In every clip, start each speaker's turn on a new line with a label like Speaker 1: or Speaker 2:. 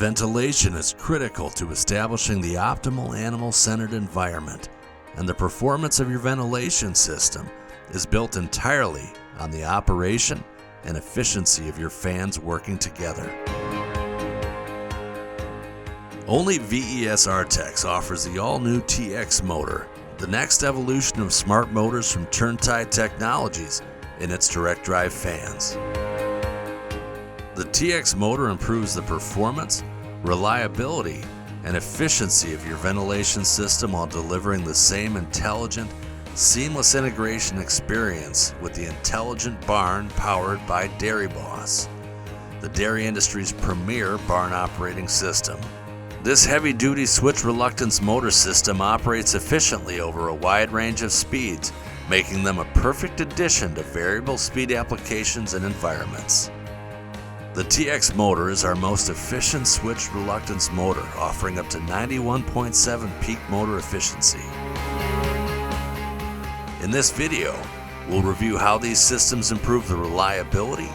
Speaker 1: Ventilation is critical to establishing the optimal animal-centered environment, and the performance of your ventilation system is built entirely on the operation and efficiency of your fans working together. Only VES-Artex offers the all-new TX motor, the next evolution of smart motors from Turntide Technologies in its direct drive fans. The TX motor improves the performance, reliability, and efficiency of your ventilation system while delivering the same intelligent, seamless integration experience with the intelligent barn powered by Dairy Boss, the dairy industry's premier barn operating system. This heavy-duty switch reluctance motor system operates efficiently over a wide range of speeds, making them a perfect addition to variable speed applications and environments. The TX motor is our most efficient switch reluctance motor, offering up to 91.7 peak motor efficiency. In this video, we'll review how these systems improve the reliability,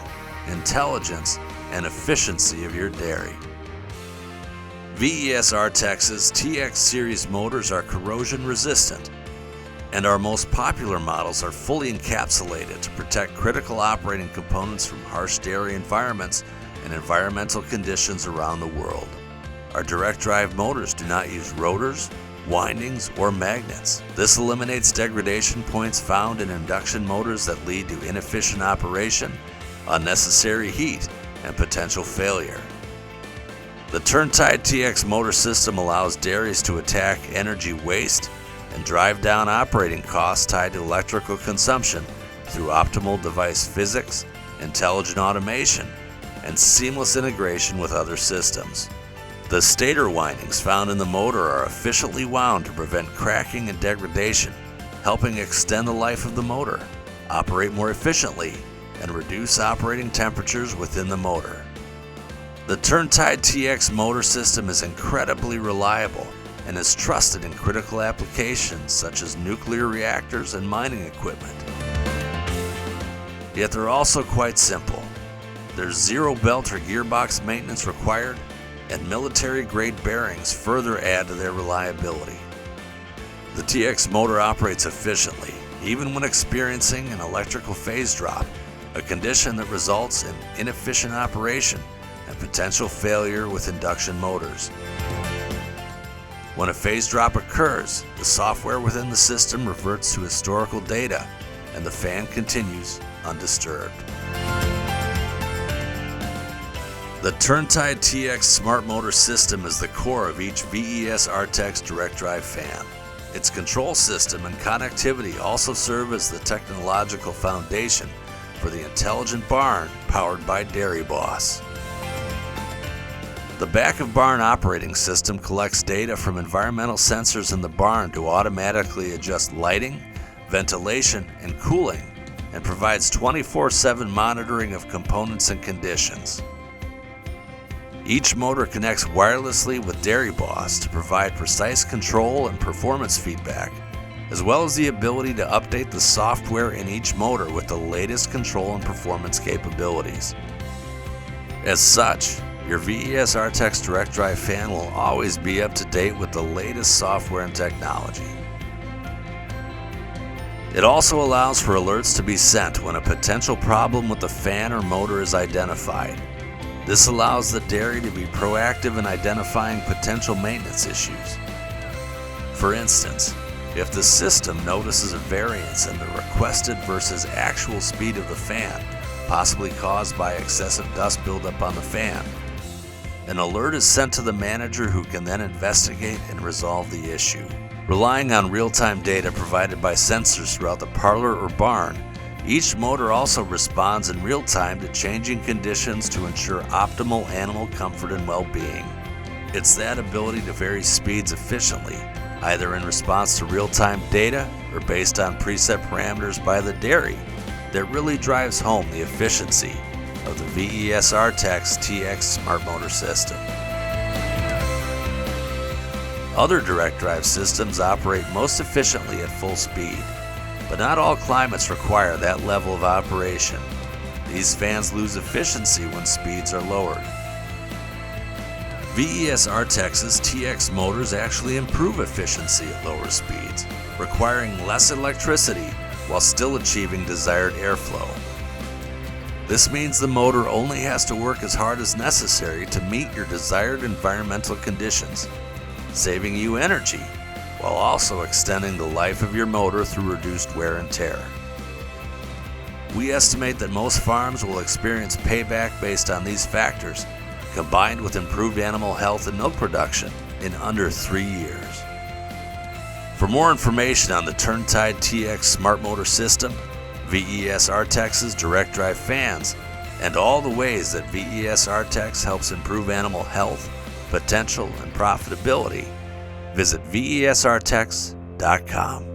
Speaker 1: intelligence, and efficiency of your dairy. VES-Artex's TX series motors are corrosion resistant, and our most popular models are fully encapsulated to protect critical operating components from harsh dairy environments and environmental conditions around the world. Our direct drive motors do not use rotors, windings, or magnets. This eliminates degradation points found in induction motors that lead to inefficient operation, unnecessary heat, and potential failure. The Turntide TX motor system allows dairies to attack energy waste and drive down operating costs tied to electrical consumption through optimal device physics, intelligent automation, and seamless integration with other systems. The stator windings found in the motor are efficiently wound to prevent cracking and degradation, helping extend the life of the motor, operate more efficiently, and reduce operating temperatures within the motor. The Turntide TX motor system is incredibly reliable and is trusted in critical applications such as nuclear reactors and mining equipment. Yet they're also quite simple. There's zero belt or gearbox maintenance required, and military-grade bearings further add to their reliability. The TX motor operates efficiently, even when experiencing an electrical phase drop, a condition that results in inefficient operation and potential failure with induction motors. When a phase drop occurs, the software within the system reverts to historical data, and the fan continues undisturbed. The Turntide TX smart motor system is the core of each VES-Artex direct drive fan. Its control system and connectivity also serve as the technological foundation for the intelligent barn powered by Dairy Boss. The back of barn operating system collects data from environmental sensors in the barn to automatically adjust lighting, ventilation, and cooling, and provides 24/7 monitoring of components and conditions. Each motor connects wirelessly with Dairy Boss to provide precise control and performance feedback, as well as the ability to update the software in each motor with the latest control and performance capabilities. As such, your VES-Artex direct drive fan will always be up to date with the latest software and technology. It also allows for alerts to be sent when a potential problem with the fan or motor is identified. This allows the dairy to be proactive in identifying potential maintenance issues. For instance, if the system notices a variance in the requested versus actual speed of the fan, possibly caused by excessive dust buildup on the fan, an alert is sent to the manager who can then investigate and resolve the issue. Relying on real-time data provided by sensors throughout the parlor or barn, each motor also responds in real time to changing conditions to ensure optimal animal comfort and well-being. It's that ability to vary speeds efficiently, either in response to real-time data or based on preset parameters by the dairy, that really drives home the efficiency of the VES-Artex TX smart motor system. Other direct drive systems operate most efficiently at full speed, but not all climates require that level of operation. These fans lose efficiency when speeds are lowered. VES-Artex's TX motors actually improve efficiency at lower speeds, requiring less electricity while still achieving desired airflow. This means the motor only has to work as hard as necessary to meet your desired environmental conditions, saving you energy while also extending the life of your motor through reduced wear and tear. We estimate that most farms will experience payback based on these factors, combined with improved animal health and milk production in under 3 years. For more information on the Turntide TX Smart Motor System, VES-Artex's direct drive fans, and all the ways that VES-Artex helps improve animal health, potential, and profitability, visit VESartex.com.